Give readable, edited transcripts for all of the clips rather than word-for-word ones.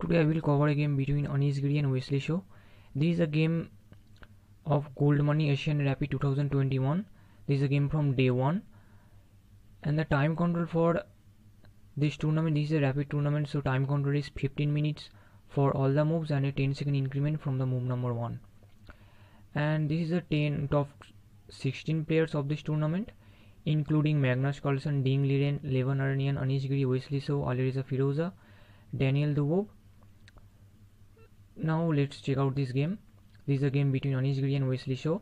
Today I will cover a game between Anish Giri and Wesley So. This is a game of Gold Money Asian Rapid 2021. This is a game from day 1, and the time control for this tournament, this is a rapid tournament, so time control is 15 minutes for all the moves and a 10-second increment from the move number 1. And this is a 10 top 16 players of this tournament, including Magnus Carlsen, Ding Liren, Levan Aronian, Anish Giri, Wesley So, Alireza Firoza, Daniel Dubov. Now let's check out this game. This is a game between Anish Giri and Wesley So.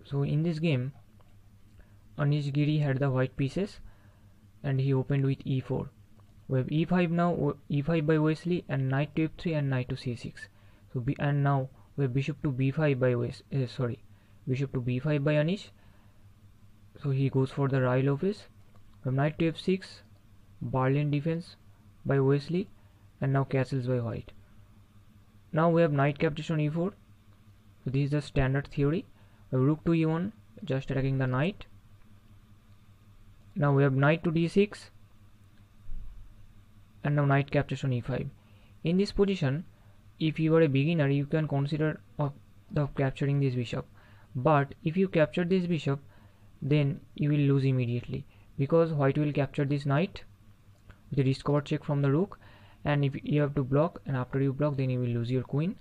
So in this game, Anish Giri had the white pieces and he opened with e4. We have e5 now, e5 by Wesley, and knight to f3 and knight to c6. So and now we have bishop to b5 by bishop to b5 by Anish. So he goes for the Ryle office. We have knight to f6, Berlin defense by Wesley, and now castles by white. Now we have knight captures on e4. So this is the standard theory. We have rook to e1, just attacking the knight. Now we have knight to d6, and now knight captures on e5. In this position, if you are a beginner, you can consider of capturing this bishop. But if you capture this bishop, then you will lose immediately, because white will capture this knight with a discover check from the rook, and if you have to block, and after you block, then you will lose your queen.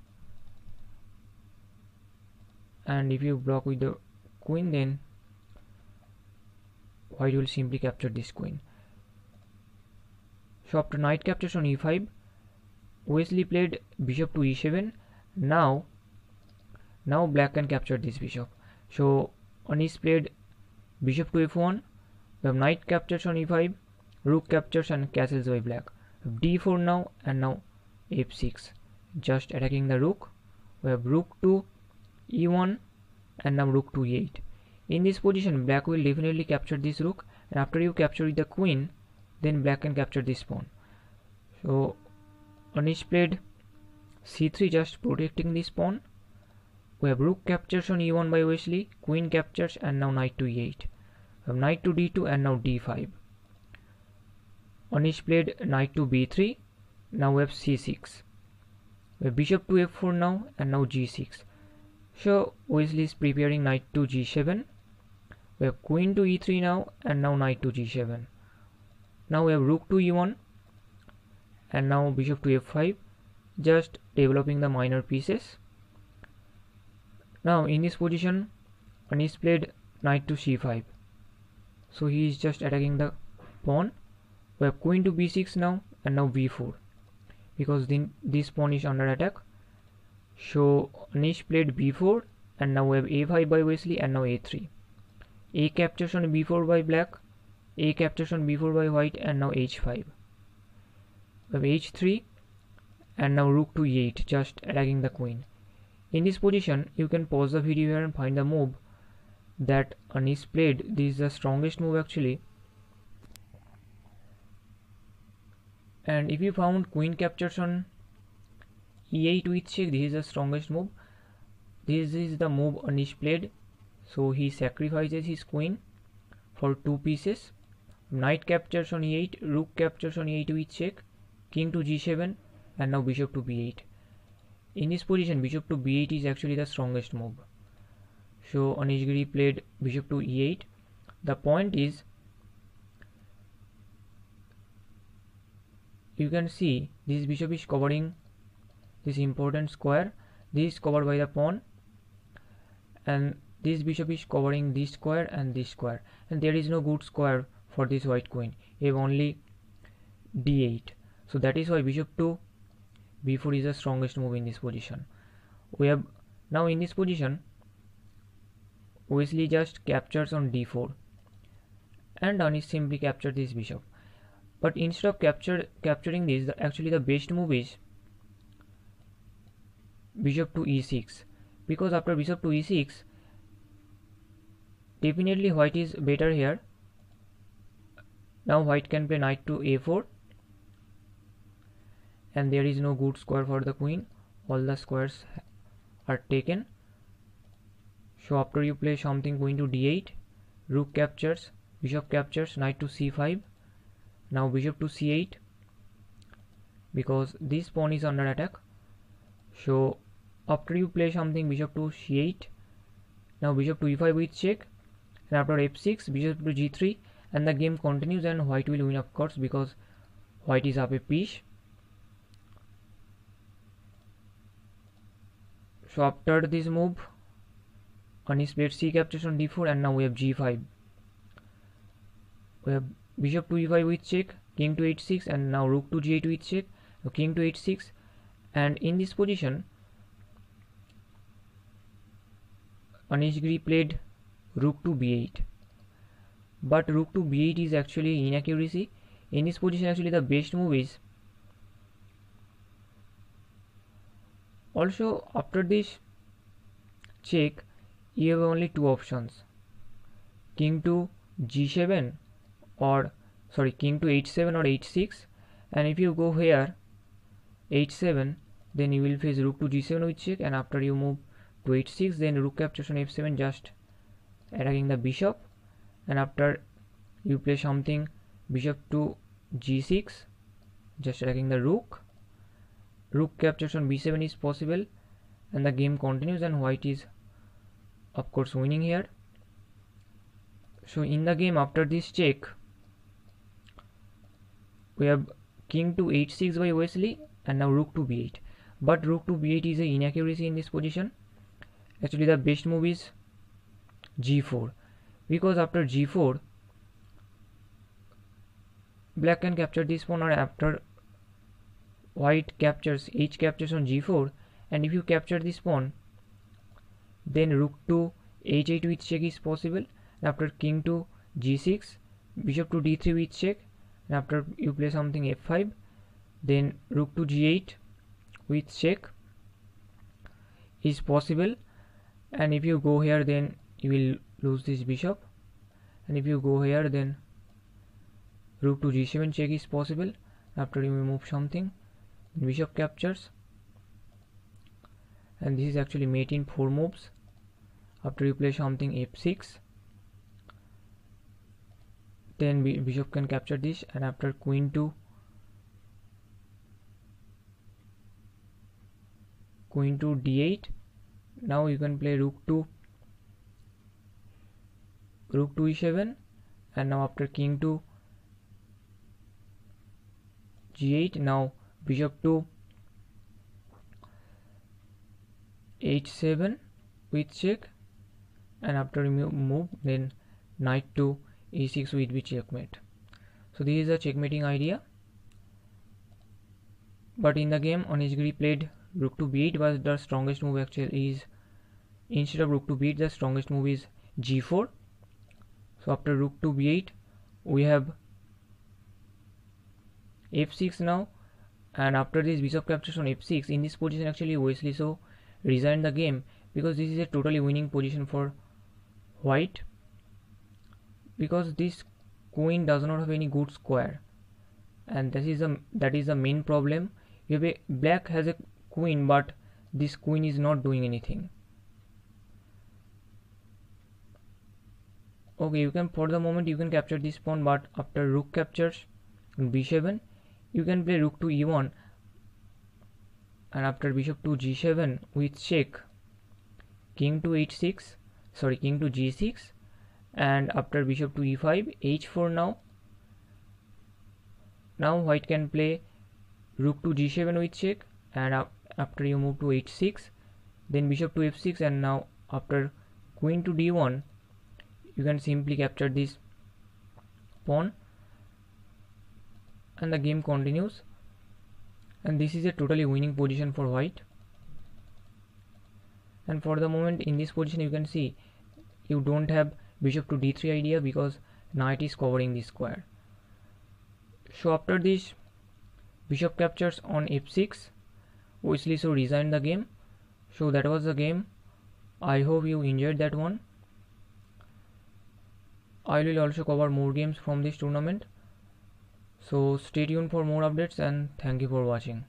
And if you block with the queen, then white will simply capture this queen. So after knight captures on e5, Wesley played bishop to e7. Now black can capture this bishop. So Anish played bishop to f1. We have knight captures on e5, rook captures and castles by black. d4 now, and now f6, just attacking the rook. We have rook to e1, and now rook to e8. In this position, black will definitely capture this rook, and after you capture with the queen, then black can capture this pawn. So Anish played c3, just protecting this pawn. We have rook captures on e1 by Wesley, queen captures, and now knight to e8. We have knight to d2 and now d5. Anish played knight to b3. Now we have c6. We have bishop to f4 now, and now g6. So Wesley is preparing knight to g7. We have queen to e3 now, and now knight to g7. Now we have rook to e1, and now bishop to f5, just developing the minor pieces. Now in this position, Anish played knight to c5. So he is just attacking the pawn. We have queen to b6 now, and now b4, because then this pawn is under attack. So Anish played b4, and now we have a5 by Wesley, and now a3. A captures on b4 by black, a captures on b4 by white, and now h5. We have h3, and now rook to e8, just attacking the queen. In this position, you can pause the video here and find the move that Anish played. This is the strongest move actually. And if you found queen captures on e8 with check, this is the strongest move. This is the move Anish played. So he sacrifices his queen for 2 pieces. Knight captures on e8, rook captures on e8 with check, king to g7, and now bishop to b8. In this position, bishop to b8 is actually the strongest move. So Anish Giri played bishop to e8. The point is, you can see this bishop is covering this important square. This is covered by the pawn, and this bishop is covering this square and this square, and there is no good square for this white queen. You have only d8. So that is why bishop to b4 is the strongest move in this position. We have now in this position, Wesley just captures on d4, and Anish simply captured this bishop. But instead of capturing this, actually the best move is bishop to e6, because after bishop to e6, definitely white is better here. Now white can play knight to a4, and there is no good square for the queen. All the squares are taken. So after you play something queen to d8, rook captures, bishop captures, knight to c5, now bishop to c8, because this pawn is under attack. So after you play something bishop to c8, now bishop to e5 with check, and after f6 bishop to g3, and the game continues, and white will win of course because white is up a piece. So after this move, Anish played c captures on d4, and now we have g5. We have bishop to e5 with check, king to h6, and now rook to g8 with check, so king to h6, and in this position Anish Giri played rook to b8, but rook to b8 is actually inaccuracy. In this position actually the best move is also, after this check you have only two options, king to g7 or king to h7 or h6, and if you go here h7, then you will face rook to g7 with check, and after you move to h6, then rook captures on f7, just attacking the bishop, and after you play something bishop to g6, just attacking the rook. Rook captures on b7 is possible, and the game continues, and white is of course winning here. So in the game after this check we have king to h6 by Wesley, and now rook to b8, but rook to b8 is an inaccuracy in this position. Actually the best move is g4, because after g4 black can capture this pawn, or after white captures h captures on g4, and if you capture this pawn, then rook to h8 with check is possible, and after king to g6, bishop to d3 with check, and after you play something f5, then rook to g8 with check is possible, and if you go here then you will lose this bishop, and if you go here then rook to g7 check is possible. After you move something, bishop captures, and this is actually mate in 4 moves. After you play something f6, then bishop can capture this, and after queen to d8, now you can play rook to e7, and now after king to g8, now bishop to h7 with check, and after move then knight to e6 with checkmate. So this is a checkmating idea, but in the game Anish Giri played rook to b8, but the strongest move actually is, instead of rook to b8, the strongest move is g4. So after rook to b8 we have f6 now, and after this bishop captures on f6. In this position actually Wesley so resigned the game, because this is a totally winning position for white, because this queen does not have any good square, and that is the main problem. You have black has a queen, but this queen is not doing anything. Okay, you can, for the moment you can capture this pawn, but after rook captures b7 you can play rook to e1, and after bishop to g7 with check, king to g6, and after bishop to e5, h4. Now white can play rook to g7 with check, and after you move to h6, then bishop to f6, and now after queen to d1 you can simply capture this pawn, and the game continues, and this is a totally winning position for white. And for the moment in this position you can see you don't have bishop to d3 idea, because knight is covering this square. So after this bishop captures on f6, Wesley so resigned the game. So that was the game. I hope you enjoyed that one. I will also cover more games from this tournament, so stay tuned for more updates, and thank you for watching.